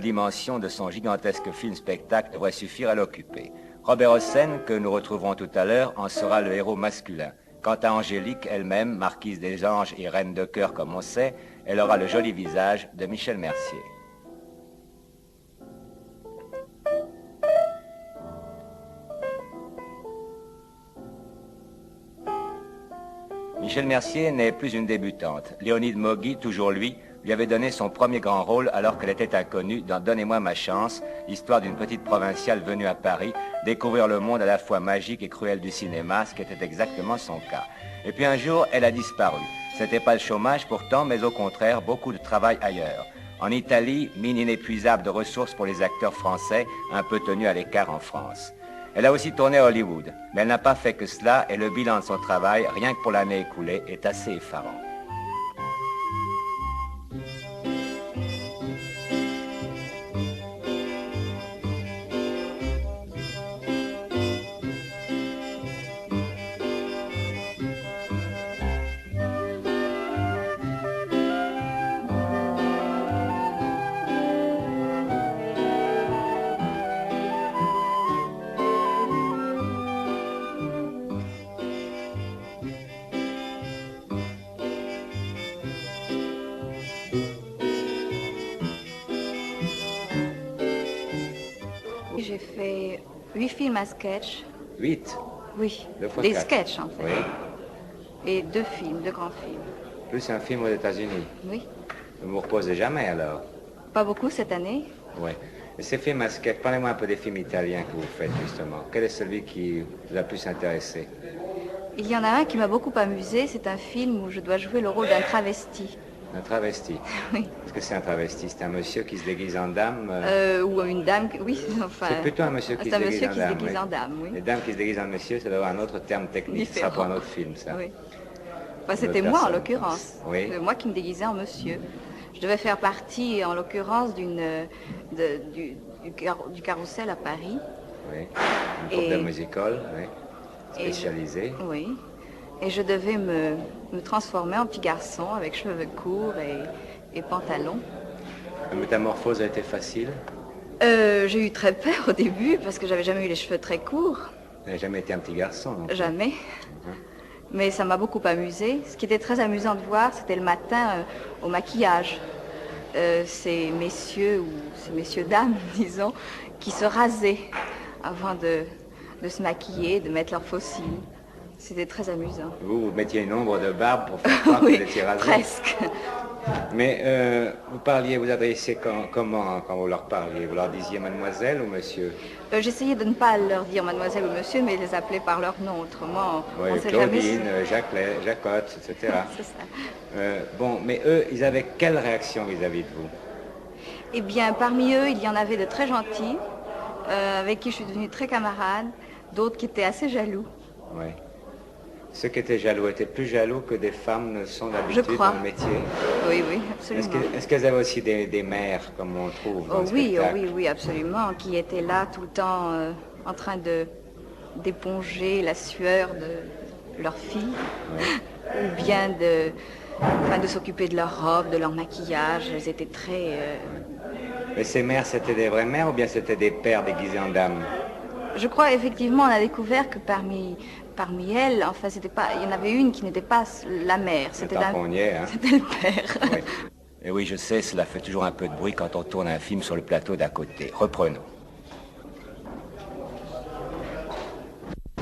dimension de son gigantesque film-spectacle devrait suffire à l'occuper. Robert Hossein, que nous retrouverons tout à l'heure, en sera le héros masculin. Quant à Angélique elle-même, marquise des anges et reine de cœur comme on sait, elle aura le joli visage de Michel Mercier. Michel Mercier n'est plus une débutante. Léonide Mogui, toujours lui avait donné son premier grand rôle alors qu'elle était inconnue dans Donnez-moi ma chance, l'histoire d'une petite provinciale venue à Paris découvrir le monde à la fois magique et cruel du cinéma, ce qui était exactement son cas. Et puis un jour, elle a disparu. C'était pas le chômage pourtant, mais au contraire, beaucoup de travail ailleurs. En Italie, mine inépuisable de ressources pour les acteurs français, un peu tenus à l'écart en France. Elle a aussi tourné à Hollywood, mais elle n'a pas fait que cela et le bilan de son travail, rien que pour l'année écoulée, est assez effarant. J'ai fait 8 films à sketch. 8? Oui, des 4. Sketchs en fait. Oui. Et 2 films, 2 grands films. Plus un film aux États-Unis. Oui. Vous ne vous reposez jamais alors? Pas beaucoup cette année. Oui. Et ces films à sketch, parlez-moi un peu des films italiens que vous faites justement. Quel est celui qui vous a le plus intéressé? Il y en a un qui m'a beaucoup amusé, c'est un film où je dois jouer le rôle d'un travesti. Un travesti? Oui. Est-ce que c'est un travesti? C'est un monsieur qui se déguise en dame? Ou une dame, oui, enfin... C'est plutôt un monsieur qui se déguise en dame. Oui. Les dames qui se déguisent en monsieur, ça doit avoir un autre terme technique. Différent. Ça pour un autre film, ça. Oui. Enfin, c'était moi en l'occurrence. Oui. Moi qui me déguisais en monsieur. Je devais faire partie, en l'occurrence, du carrousel à Paris. Oui. Une troupe de musical, oui. Spécialisée. Oui. Et je devais me transformer en petit garçon avec cheveux courts et pantalon. La métamorphose a été facile? J'ai eu très peur au début parce que j'avais jamais eu les cheveux très courts. Vous n'avez jamais été un petit garçon, non? Jamais. Mais ça m'a beaucoup amusé. Ce qui était très amusant de voir, c'était le matin au maquillage. Ces messieurs dames, disons, qui se rasaient avant de se maquiller, de mettre leurs faux cils. C'était très amusant. Vous mettiez une ombre de barbe pour faire croire que vous étiez rasé? Presque. Mais vous adressiez comment quand vous leur parliez? Vous leur disiez mademoiselle ou monsieur? J'essayais de ne pas leur dire mademoiselle ou monsieur, mais les appeler par leur nom. Autrement, oui, on sait Claudine, jamais... Jacotte, etc. C'est ça. Bon, mais eux, ils avaient quelle réaction vis-à-vis de vous? Eh bien, parmi eux, il y en avait de très gentils, avec qui je suis devenue très camarade, d'autres qui étaient assez jaloux. Oui. Ceux qui étaient jaloux étaient plus jaloux que des femmes ne sont d'habitude dans le métier. Oui, oui, absolument. Est-ce qu'elles avaient aussi des mères, comme on trouve dans le spectacle? Oui, absolument, qui étaient là tout le temps en train d'éponger la sueur de leur fille, oui. Ou bien de s'occuper de leur robe, de leur maquillage. Elles étaient très... Mais ces mères, c'était des vraies mères ou bien c'était des pères déguisés en dames? Je crois effectivement, on a découvert que parmi elles, enfin, il y en avait une qui n'était pas la mère, c'était le père. Oui. Et oui, je sais, cela fait toujours un peu de bruit quand on tourne un film sur le plateau d'à côté. Reprenons.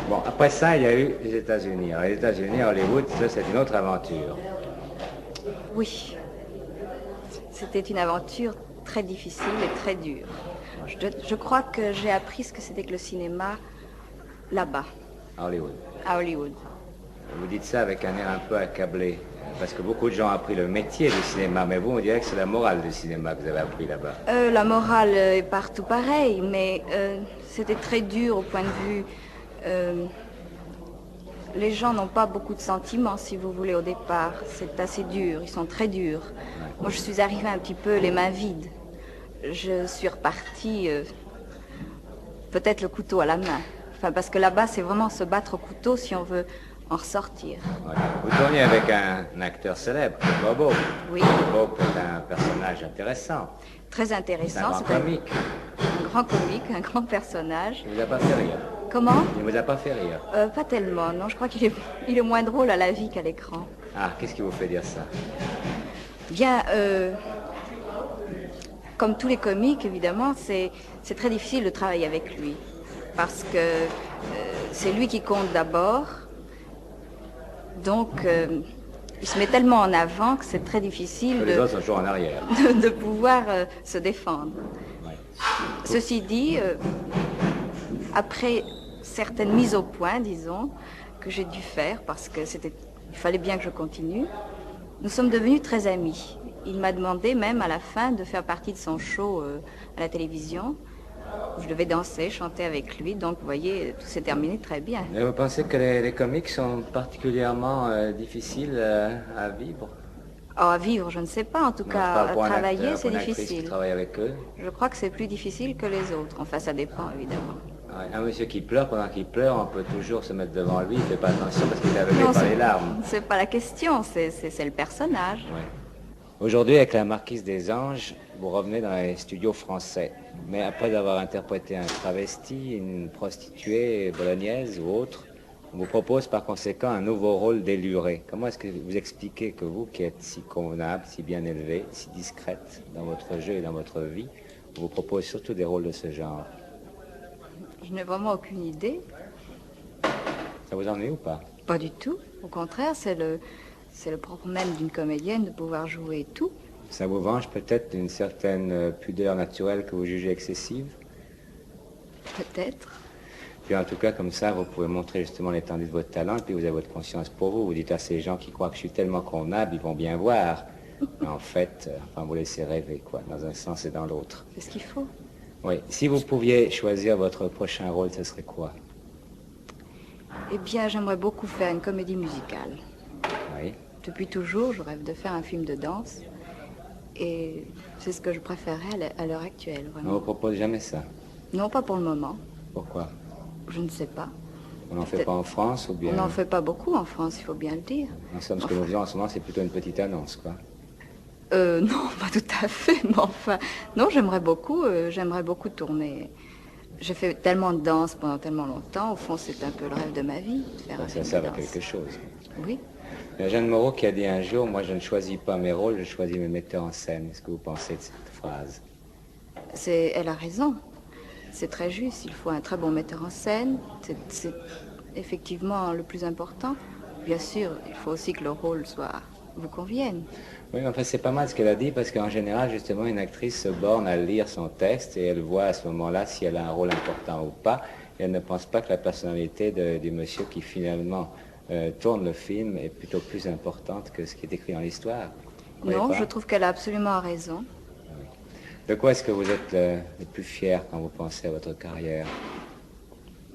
Bon, après ça, il y a eu les États-Unis. Alors, les États-Unis, Hollywood, ça, c'est une autre aventure. Oui, c'était une aventure très difficile et très dure. Je crois que j'ai appris ce que c'était que le cinéma là-bas. À Hollywood. À Hollywood. Vous dites ça avec un air un peu accablé, parce que beaucoup de gens ont appris le métier du cinéma, mais vous, on dirait que c'est la morale du cinéma que vous avez appris là-bas. La morale est partout pareille, mais c'était très dur au point de vue... les gens n'ont pas beaucoup de sentiments, si vous voulez, au départ. C'est assez dur, ils sont très durs. Ouais. Moi, je suis arrivée un petit peu les mains vides. Je suis repartie, peut-être le couteau à la main. Enfin, parce que là-bas, c'est vraiment se battre au couteau si on veut en ressortir. Ouais. Vous tourniez avec un acteur célèbre, Bobo. Oui. Bobo est un personnage intéressant. très C'est intéressant. un grand comique. Un grand comique, un grand personnage. Il vous a pas fait rire. Comment? Il vous a pas fait rire. Pas tellement, non. Je crois il est moins drôle à la vie qu'à l'écran. Ah, qu'est-ce qui vous fait dire ça? Bien, comme tous les comiques, évidemment, c'est très difficile de travailler avec lui. Parce que c'est lui qui compte d'abord. Donc, il se met tellement en avant que c'est très difficile Les autres sont toujours en arrière. de pouvoir se défendre. Ouais. Ceci dit, après certaines mises au point, disons, que j'ai dû faire parce que il fallait bien que je continue, nous sommes devenus très amis. Il m'a demandé même à la fin de faire partie de son show à la télévision. Je devais danser, chanter avec lui, donc vous voyez, tout s'est terminé très bien. Et vous pensez que les comiques sont particulièrement difficiles à vivre? Oh, à vivre, je ne sais pas, en tout Non, cas, je parle à pour un travailler, acteur, c'est pour une actrice difficile. qui travaille avec eux. Je crois que c'est plus difficile que les autres. Enfin, ça dépend, évidemment. Ouais, un monsieur qui pleure, pendant qu'il pleure, on peut toujours se mettre devant lui, il ne fait pas attention parce qu'il est aveuglé Non, par les larmes. c'est pas la question, c'est le personnage. Ouais. Aujourd'hui, avec la Marquise des Anges, vous revenez dans les studios français. Mais après avoir interprété un travesti, une prostituée bolognaise ou autre, on vous propose par conséquent un nouveau rôle d'éluré. Comment est-ce que vous expliquez que vous, qui êtes si convenable, si bien élevée, si discrète dans votre jeu et dans votre vie, on vous propose surtout des rôles de ce genre? Je n'ai vraiment aucune idée. Ça vous ennuie ou pas? Pas du tout. Au contraire, c'est le propre même d'une comédienne de pouvoir jouer tout. Ça vous venge peut-être d'une certaine pudeur naturelle que vous jugez excessive? Peut-être. Puis en tout cas, comme ça, vous pouvez montrer justement l'étendue de votre talent, et puis vous avez votre conscience pour vous. Vous dites à ces gens qui croient que je suis tellement convenable, ils vont bien voir. Mais en fait, enfin, vous laissez rêver, quoi, dans un sens et dans l'autre. C'est ce qu'il faut. Oui. Si vous pouviez choisir votre prochain rôle, ce serait quoi? Eh bien, j'aimerais beaucoup faire une comédie musicale. Oui. Depuis toujours, je rêve de faire un film de danse. Et c'est ce que je préférerais à l'heure actuelle, On ne vraiment. vous propose jamais ça. Non, pas pour le moment. Pourquoi? Je ne sais pas. On n'en fait pas en France ou bien... On n'en fait pas beaucoup en France, il faut bien le dire. En somme, ce que nous faisons en ce moment, c'est plutôt une petite annonce, quoi. Non, pas tout à fait, mais enfin... Non, j'aimerais beaucoup tourner. J'ai fait tellement de danse pendant tellement longtemps, au fond, c'est un peu le rêve de ma vie, de faire un Ça film sert de à danse. quelque chose. Oui. Il y a Jeanne Moreau qui a dit un jour, moi je ne choisis pas mes rôles, je choisis mes metteurs en scène. Qu'est-ce que vous pensez de cette phrase? Elle a raison. C'est très juste. Il faut un très bon metteur en scène. C'est effectivement le plus important. Bien sûr, il faut aussi que le rôle vous convienne. Oui, mais enfin c'est pas mal ce qu'elle a dit parce qu'en général, justement, une actrice se borne à lire son texte et elle voit à ce moment-là si elle a un rôle important ou pas. Et elle ne pense pas que la personnalité du monsieur qui finalement tourne le film est plutôt plus importante que ce qui est écrit dans l'histoire. Non, je trouve qu'elle a absolument raison. De quoi est-ce que vous êtes le plus fier quand vous pensez à votre carrière?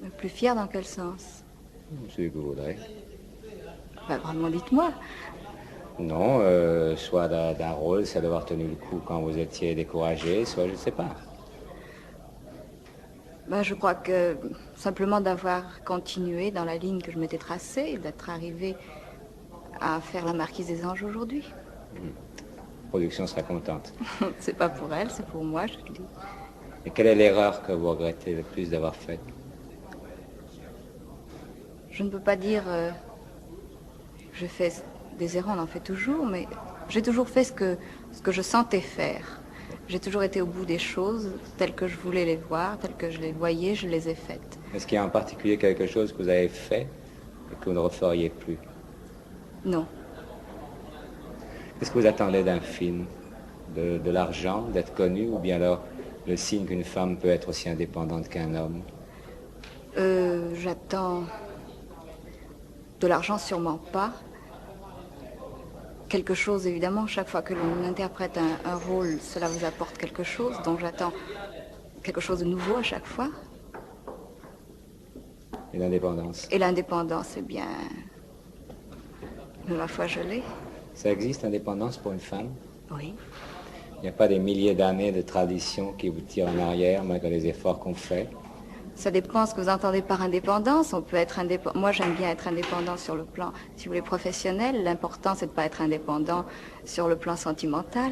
Le plus fier dans quel sens? Celui que vous voudrez. Ben, vraiment, dites-moi. Non, soit d'un rôle, c'est d'avoir tenu le coup quand vous étiez découragé, soit je ne sais pas. Ben, je crois que simplement d'avoir continué dans la ligne que je m'étais tracée et d'être arrivé à faire la Marquise des Anges aujourd'hui. La production sera contente. C'est pas pour elle, c'est pour moi, je le dis. Et quelle est l'erreur que vous regrettez le plus d'avoir faite? Je ne peux pas dire je fais des erreurs, on en fait toujours, mais j'ai toujours fait ce que je sentais faire. J'ai toujours été au bout des choses, telles que je voulais les voir, telles que je les voyais, je les ai faites. Est-ce qu'il y a en particulier quelque chose que vous avez fait et que vous ne referiez plus? Non. Qu'est-ce que vous attendez d'un film? De l'argent, d'être connu, ou bien alors le signe qu'une femme peut être aussi indépendante qu'un homme? J'attends de l'argent, sûrement pas. Quelque chose, évidemment, chaque fois que l'on interprète un rôle, cela vous apporte quelque chose, donc j'attends quelque chose de nouveau à chaque fois. Et l'indépendance? Et l'indépendance, eh bien, ma foi, je l'ai. Ça existe, l'indépendance pour une femme? Oui. Il n'y a pas des milliers d'années de tradition qui vous tirent en arrière malgré les efforts qu'on fait? Ça dépend ce que vous entendez par indépendance. On peut être indépendant. Moi, j'aime bien être indépendant sur le plan, si vous voulez, professionnel. L'important, c'est de ne pas être indépendant sur le plan sentimental.